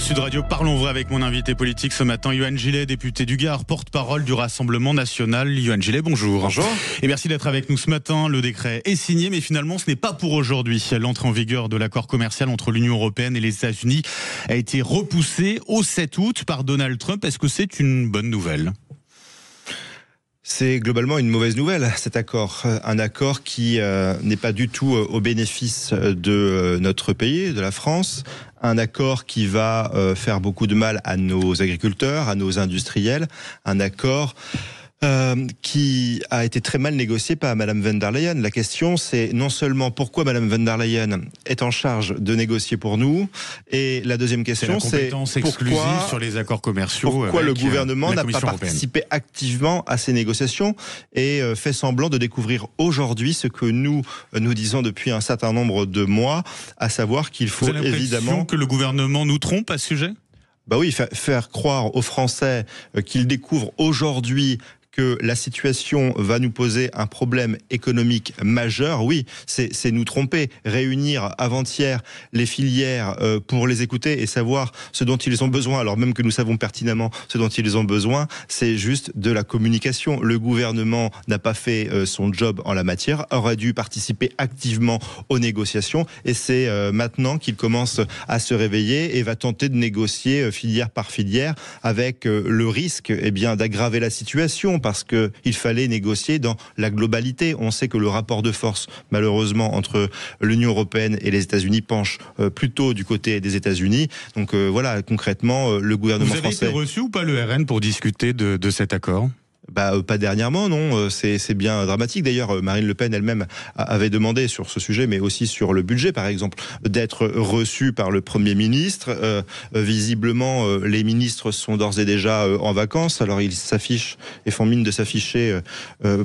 Sud Radio, parlons vrai avec mon invité politique ce matin, Yohann Gillet, député du Gard, porte-parole du Rassemblement National. Yohann Gillet, bonjour. Bonjour. Et merci d'être avec nous ce matin. Le décret est signé, mais finalement ce n'est pas pour aujourd'hui. L'entrée en vigueur de l'accord commercial entre l'Union européenne et les États-Unis a été repoussée au 7 août par Donald Trump. Est-ce que c'est une bonne nouvelle ? C'est globalement une mauvaise nouvelle, cet accord. Un accord qui n'est pas du tout au bénéfice de notre pays, de la France. Un accord qui va faire beaucoup de mal à nos agriculteurs, à nos industriels. Un accord qui a été très mal négocié par Madame von der Leyen. La question, c'est non seulement pourquoi Madame von der Leyen est en charge de négocier pour nous, et la deuxième question, c'est pourquoi sur les accords commerciaux. Pourquoi le gouvernement n'a pas participé activement à ces négociations et fait semblant de découvrir aujourd'hui ce que nous disons depuis un certain nombre de mois, à savoir qu'il faut évidemment que le gouvernement nous trompe à ce sujet. Bah oui, faire croire aux Français qu'ils découvrent aujourd'hui que la situation va nous poser un problème économique majeur, oui, c'est nous tromper. Réunir avant-hier les filières pour les écouter et savoir ce dont ils ont besoin, alors même que nous savons pertinemment ce dont ils ont besoin, c'est juste de la communication. Le gouvernement n'a pas fait son job en la matière, aurait dû participer activement aux négociations, et c'est maintenant qu'il commence à se réveiller et va tenter de négocier filière par filière, avec le risque d'aggraver la situation, parce qu'il fallait négocier dans la globalité. On sait que le rapport de force, malheureusement, entre l'Union européenne et les États-Unis penche plutôt du côté des États-Unis. Donc voilà, concrètement, le gouvernement français... Vous avez été reçu ou pas le RN pour discuter de cet accord ? Pas dernièrement, non. C'est bien dramatique. D'ailleurs, Marine Le Pen elle-même avait demandé sur ce sujet, mais aussi sur le budget, par exemple, d'être reçue par le Premier ministre. Visiblement, les ministres sont d'ores et déjà en vacances. Alors, ils s'affichent et font mine de s'afficher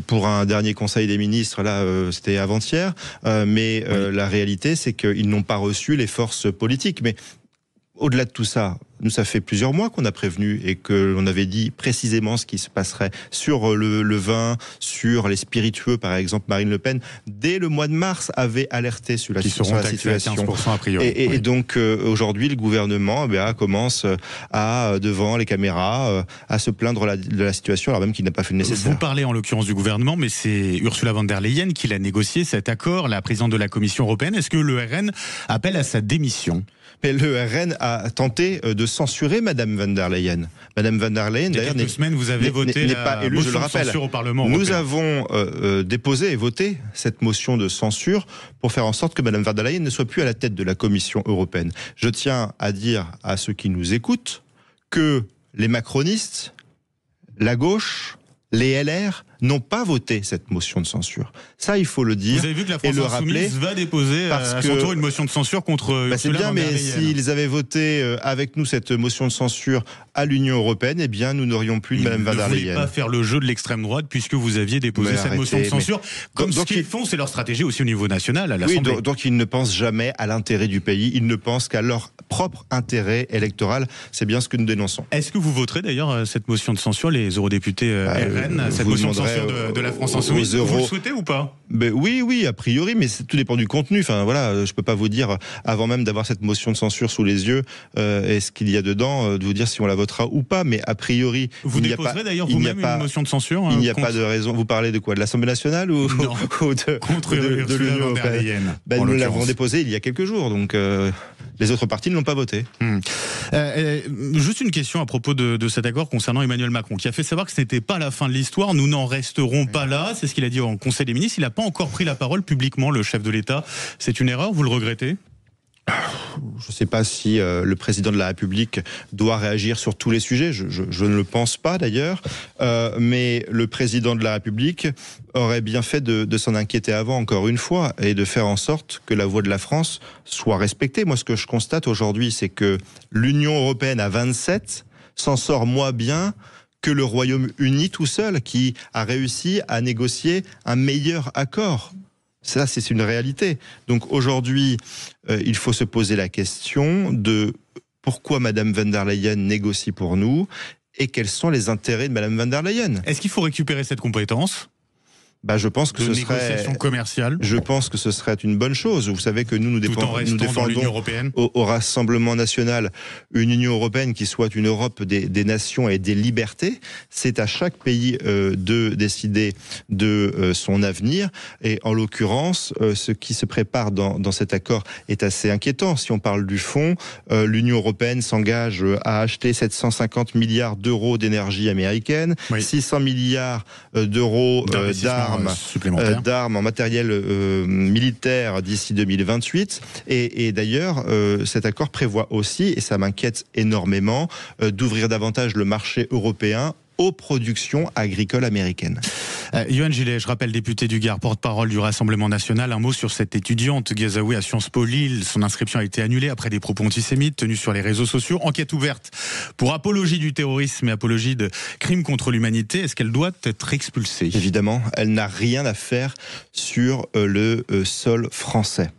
pour un dernier Conseil des ministres. Là, c'était avant-hier. Mais la réalité, c'est qu'ils n'ont pas reçu les forces politiques. Mais au-delà de tout ça, nous, ça fait plusieurs mois qu'on a prévenu et que l'on avait dit précisément ce qui se passerait sur le vin, sur les spiritueux, par exemple. Marine Le Pen, dès le mois de mars, avait alerté sur la situation. À 15% a priori. Et donc, aujourd'hui, le gouvernement commence devant les caméras, à se plaindre de la situation, alors même qu'il n'a pas fait le nécessaire. Vous parlez en l'occurrence du gouvernement, mais c'est Ursula von der Leyen qui l'a négocié, cet accord, la présidente de la Commission européenne. Est-ce que le RN appelle à sa démission ? Mais le RN a tenté de censurer Madame von der Leyen. Madame von der Leyen, d'ailleurs, n'est pas élue, je le rappelle. Au Parlement européen. Nous avons déposé et voté cette motion de censure pour faire en sorte que Madame von der Leyen ne soit plus à la tête de la Commission européenne. Je tiens à dire à ceux qui nous écoutent que les macronistes, la gauche, les LR n'ont pas voté cette motion de censure. Ça, il faut le dire. Vous avez vu que la France Insoumise va déposer à son tour une motion de censure contre c'est bien, mais s'ils avaient voté avec nous cette motion de censure à l'Union européenne, eh bien, nous n'aurions plus de Madame von der Leyen. Vous ne voulez pas faire le jeu de l'extrême droite puisque vous aviez déposé cette motion de censure. Comme ce qu'ils font, c'est leur stratégie aussi au niveau national, à l'Assemblée. Oui, donc ils ne pensent jamais à l'intérêt du pays, ils ne pensent qu'à leur propre intérêt électoral. C'est bien ce que nous dénonçons. Est-ce que vous voterez d'ailleurs cette motion de censure, les eurodéputés RN, cette motion de censure de la France Insoumise? Vous le souhaitez ou pas? Oui, a priori, mais tout dépend du contenu. Enfin voilà, je peux pas vous dire avant même d'avoir cette motion de censure sous les yeux est-ce qu'il y a dedans, de vous dire si on la votera ou pas. Mais a priori, vous déposerez d'ailleurs vous-même une motion de censure. Il n'y a pas de raison. Vous parlez de quoi? De l'Assemblée nationale ou contre de l'Union européenne? Nous l'avons déposé il y a quelques jours, donc les autres partis ne l'ont pas voté. Juste une question à propos de cet accord concernant Emmanuel Macron, qui a fait savoir que ce n'était pas la fin de l'histoire. Nous n'en resterons pas là. C'est ce qu'il a dit en Conseil des ministres. Il n'a pas encore pris la parole publiquement, le chef de l'État. C'est une erreur, vous le regrettez? Je ne sais pas si le président de la République doit réagir sur tous les sujets, je ne le pense pas d'ailleurs, mais le président de la République aurait bien fait de s'en inquiéter avant, encore une fois, et de faire en sorte que la voix de la France soit respectée. Moi, ce que je constate aujourd'hui, c'est que l'Union européenne à 27 s'en sort moins bien que le Royaume-Uni tout seul, qui a réussi à négocier un meilleur accord. Ça, c'est une réalité. Donc aujourd'hui, il faut se poser la question de pourquoi Madame von der Leyen négocie pour nous et quels sont les intérêts de Madame von der Leyen. Est-ce qu'il faut récupérer cette compétence ? Je pense que de négociations commerciales. Je pense que ce serait une bonne chose. Vous savez que nous défendons l'Union européenne. Au Rassemblement national une Union européenne qui soit une Europe des nations et des libertés. C'est à chaque pays de décider de son avenir. Et en l'occurrence, ce qui se prépare dans cet accord est assez inquiétant. Si on parle du fond, l'Union européenne s'engage à acheter 750 milliards d'euros d'énergie américaine, 600 milliards d'euros d'armes en matériel militaire d'ici 2028. Et d'ailleurs, cet accord prévoit aussi, et ça m'inquiète énormément, d'ouvrir davantage le marché européen aux productions agricoles américaines. Yohann Gillet, je rappelle député du Gard, porte-parole du Rassemblement national. Un mot sur cette étudiante Ghazaoui à Sciences Po Lille. Son inscription a été annulée après des propos antisémites tenus sur les réseaux sociaux. Enquête ouverte pour apologie du terrorisme et apologie de crimes contre l'humanité. Est-ce qu'elle doit être expulsée ? Évidemment, elle n'a rien à faire sur le sol français.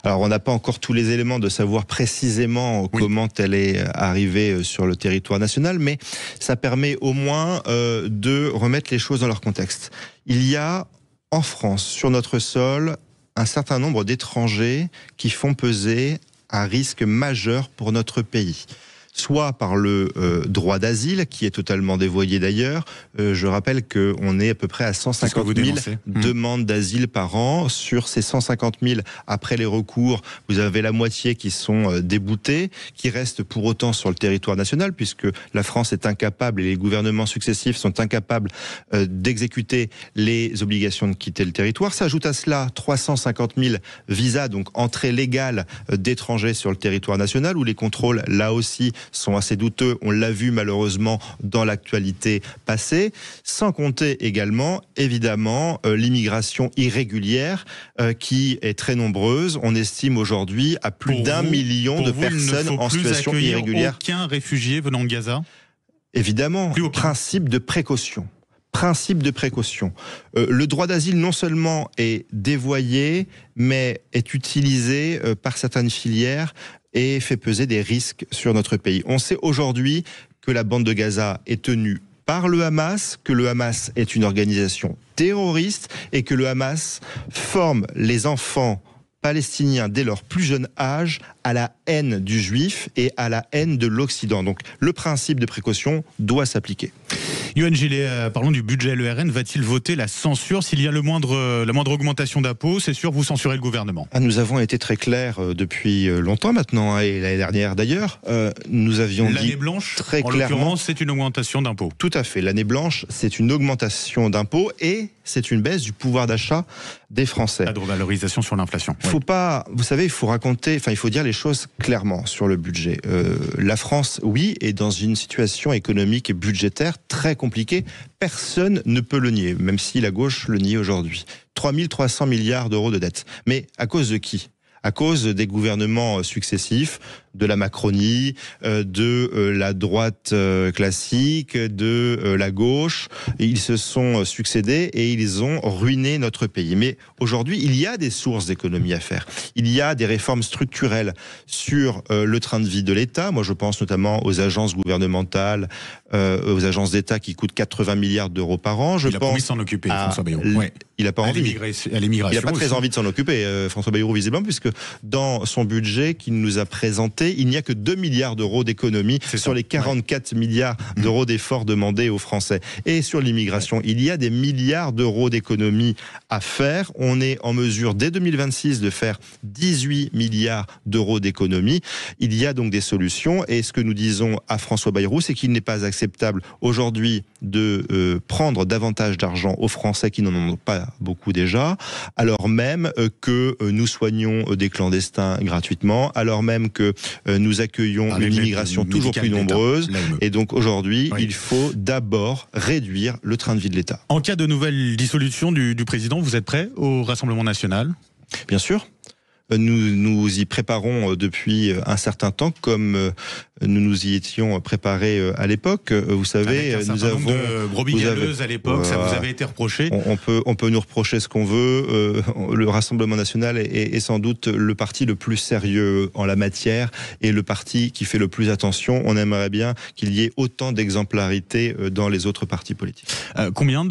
Alors, on n'a pas encore tous les éléments de savoir précisément comment elle est arrivée sur le territoire national, mais ça permet au moins de remettre les choses dans leur contexte. Il y a en France, sur notre sol, un certain nombre d'étrangers qui font peser un risque majeur pour notre pays. Soit par le droit d'asile, qui est totalement dévoyé d'ailleurs. Je rappelle qu'on est à peu près à 150 000 demandes d'asile par an. Sur ces 150 000, après les recours, vous avez la moitié qui sont déboutés, qui restent pour autant sur le territoire national, puisque la France est incapable, et les gouvernements successifs sont incapables d'exécuter les obligations de quitter le territoire. S'ajoute à cela 350 000 visas, donc entrée légale d'étrangers sur le territoire national, où les contrôles, là aussi, sont assez douteux, on l'a vu malheureusement dans l'actualité passée, sans compter également, évidemment, l'immigration irrégulière qui est très nombreuse. On estime aujourd'hui à plus d'1 million de personnes en situation irrégulière. Aucun réfugié venant de Gaza ? Évidemment, principe de précaution. Principe de précaution. Le droit d'asile non seulement est dévoyé, mais est utilisé par certaines filières et fait peser des risques sur notre pays. On sait aujourd'hui que la bande de Gaza est tenue par le Hamas, que le Hamas est une organisation terroriste et que le Hamas forme les enfants palestiniens dès leur plus jeune âge à la haine du juif et à la haine de l'Occident. Donc le principe de précaution doit s'appliquer. Yohann Gillet, parlons du budget. Le RN va-t-il voter la censure s'il y a la moindre augmentation d'impôts? C'est sûr, vous censurez le gouvernement. Nous avons été très clairs depuis longtemps maintenant, et l'année dernière d'ailleurs. Nous avions dit l'année blanche, très en clairement, l'occurrence, c'est une augmentation d'impôts. Tout à fait. L'année blanche, c'est une augmentation d'impôts et c'est une baisse du pouvoir d'achat des Français. La revalorisation sur l'inflation. Faut pas, vous savez, il faut dire les choses clairement sur le budget. La France, oui, est dans une situation économique et budgétaire très compliquée. Personne ne peut le nier, même si la gauche le nie aujourd'hui. 3 300 milliards d'euros de dette. Mais à cause de qui ? À cause des gouvernements successifs, de la Macronie, de la droite classique, de la gauche. Ils se sont succédés et ils ont ruiné notre pays. Mais aujourd'hui, il y a des sources d'économie à faire. Il y a des réformes structurelles sur le train de vie de l'État. Moi, je pense notamment aux agences gouvernementales, aux agences d'État qui coûtent 80 milliards d'euros par an. Il a promis de s'en occuper, François Bayrou. Il n'a pas envie. Il n'a pas très envie de s'en occuper, François Bayrou, visiblement, puisque dans son budget qu'il nous a présenté, il n'y a que 2 milliards d'euros d'économie sur les 44 milliards d'euros d'efforts demandés aux Français. Et sur l'immigration, il y a des milliards d'euros d'économies à faire. On est en mesure, dès 2026, de faire 18 milliards d'euros d'économies. Il y a donc des solutions. Et ce que nous disons à François Bayrou, c'est qu'il n'est pas acceptable aujourd'hui de prendre davantage d'argent aux Français qui n'en ont pas beaucoup déjà, alors même que nous soignons des clandestins gratuitement, alors même que nous accueillons une immigration toujours plus nombreuse. Et donc aujourd'hui, il faut d'abord réduire le train de vie de l'État. En cas de nouvelle dissolution du président, vous êtes prêt au Rassemblement national ? Bien sûr. Nous y préparons depuis un certain temps, comme nous y étions préparés à l'époque. Vous savez, nous avons de brebis galeuses à l'époque, ça vous avait été reproché. On peut nous reprocher ce qu'on veut. Le Rassemblement national est sans doute le parti le plus sérieux en la matière et le parti qui fait le plus attention. On aimerait bien qu'il y ait autant d'exemplarité dans les autres partis politiques. Combien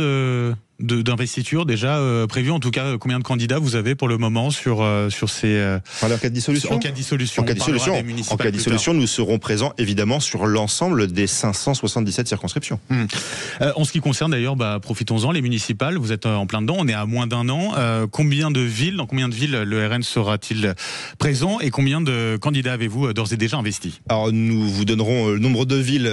d'investitures déjà prévues, en tout cas combien de candidats vous avez pour le moment sur ces en cas de dissolution. En cas de dissolution, en cas de dissolution, nous serons présents évidemment sur l'ensemble des 577 circonscriptions. En ce qui concerne d'ailleurs, profitons-en, les municipales, vous êtes en plein dedans, on est à moins d'un an. Dans combien de villes le RN sera-t-il présent et combien de candidats avez-vous d'ores et déjà investis? Alors nous vous donnerons le nombre de villes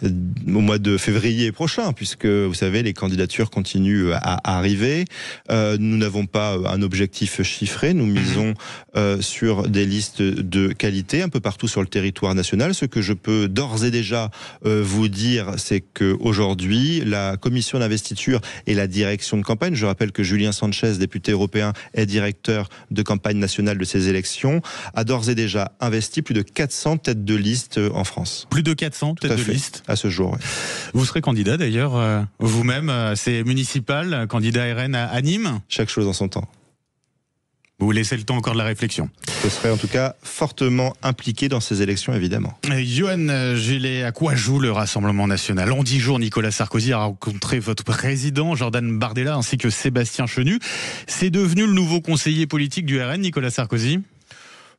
au mois de février prochain, puisque vous savez les candidatures continuent à arriver. Nous n'avons pas un objectif chiffré, nous misons sur des listes de qualité un peu partout sur le territoire national. Ce que je peux d'ores et déjà vous dire, c'est qu'aujourd'hui, la commission d'investiture et la direction de campagne, je rappelle que Julien Sanchez, député européen, est directeur de campagne nationale de ces élections, a d'ores et déjà investi plus de 400 têtes de liste en France. Plus de 400 têtes de liste à ce jour, oui. Vous serez candidat d'ailleurs vous-même, c'est municipal, candidat RN à Nîmes. Chaque chose en son temps. Vous laissez le temps encore de la réflexion. Je serai en tout cas fortement impliqué dans ces élections, évidemment. Yohann Gillet, à quoi joue le Rassemblement national? En 10 jours, Nicolas Sarkozy a rencontré votre président, Jordan Bardella, ainsi que Sébastien Chenu. C'est devenu le nouveau conseiller politique du RN, Nicolas Sarkozy?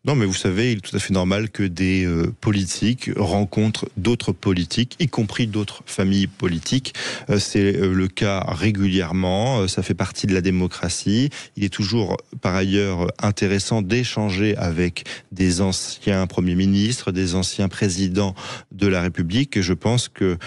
Non, mais vous savez, il est tout à fait normal que des politiques rencontrent d'autres politiques, y compris d'autres familles politiques. C'est le cas régulièrement, ça fait partie de la démocratie. Il est toujours, par ailleurs, intéressant d'échanger avec des anciens premiers ministres, des anciens présidents de la République. Je pense que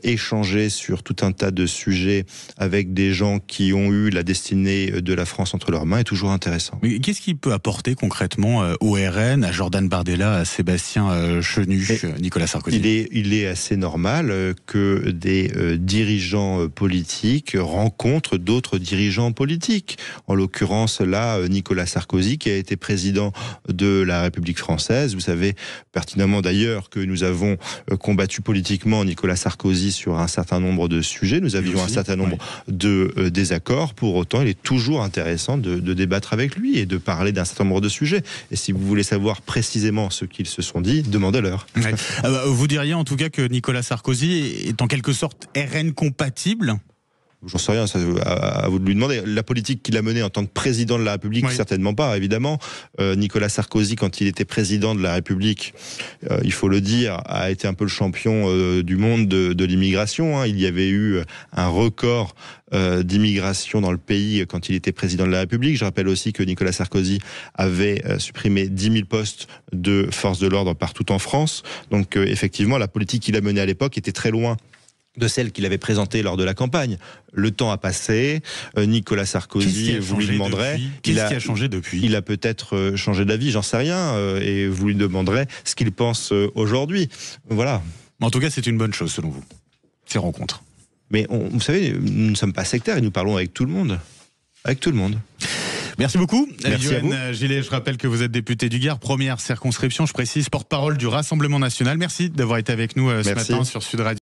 échanger sur tout un tas de sujets avec des gens qui ont eu la destinée de la France entre leurs mains est toujours intéressant. Mais qu'est-ce qu'il peut apporter concrètement au RN, à Jordan Bardella, à Sébastien Chenu, Nicolas Sarkozy? Il est assez normal que des dirigeants politiques rencontrent d'autres dirigeants politiques. En l'occurrence, là, Nicolas Sarkozy, qui a été président de la République française. Vous savez pertinemment d'ailleurs que nous avons combattu politiquement Nicolas Sarkozy sur un certain nombre de sujets. Nous avions un certain nombre de désaccords. Pour autant, il est toujours intéressant de débattre avec lui et de parler d'un certain nombre de sujets. Et si vous voulez savoir précisément ce qu'ils se sont dit, demandez-leur. Ouais. Vous diriez en tout cas que Nicolas Sarkozy est en quelque sorte RN compatible? J'en sais rien, ça, à vous de lui demander. La politique qu'il a menée en tant que président de la République, certainement pas, évidemment. Nicolas Sarkozy, quand il était président de la République, il faut le dire, a été un peu le champion du monde de l'immigration. Il y avait eu un record d'immigration dans le pays quand il était président de la République. Je rappelle aussi que Nicolas Sarkozy avait supprimé 10 000 postes de forces de l'ordre partout en France. Donc effectivement, la politique qu'il a menée à l'époque était très loin de celle qu'il avait présentée lors de la campagne. Le temps a passé. Nicolas Sarkozy, vous lui demanderez... Qu'est-ce qui a changé depuis? Il a peut-être changé d'avis, j'en sais rien, et vous lui demanderez ce qu'il pense aujourd'hui. Voilà. En tout cas, c'est une bonne chose, selon vous, ces rencontres. Mais vous savez, nous ne sommes pas sectaires et nous parlons avec tout le monde. Avec tout le monde. Merci beaucoup. Merci à vous. Yohann Gillet, je rappelle que vous êtes député du Gard, première circonscription, je précise, porte-parole du Rassemblement national. Merci d'avoir été avec nous ce matin sur Sud Radio.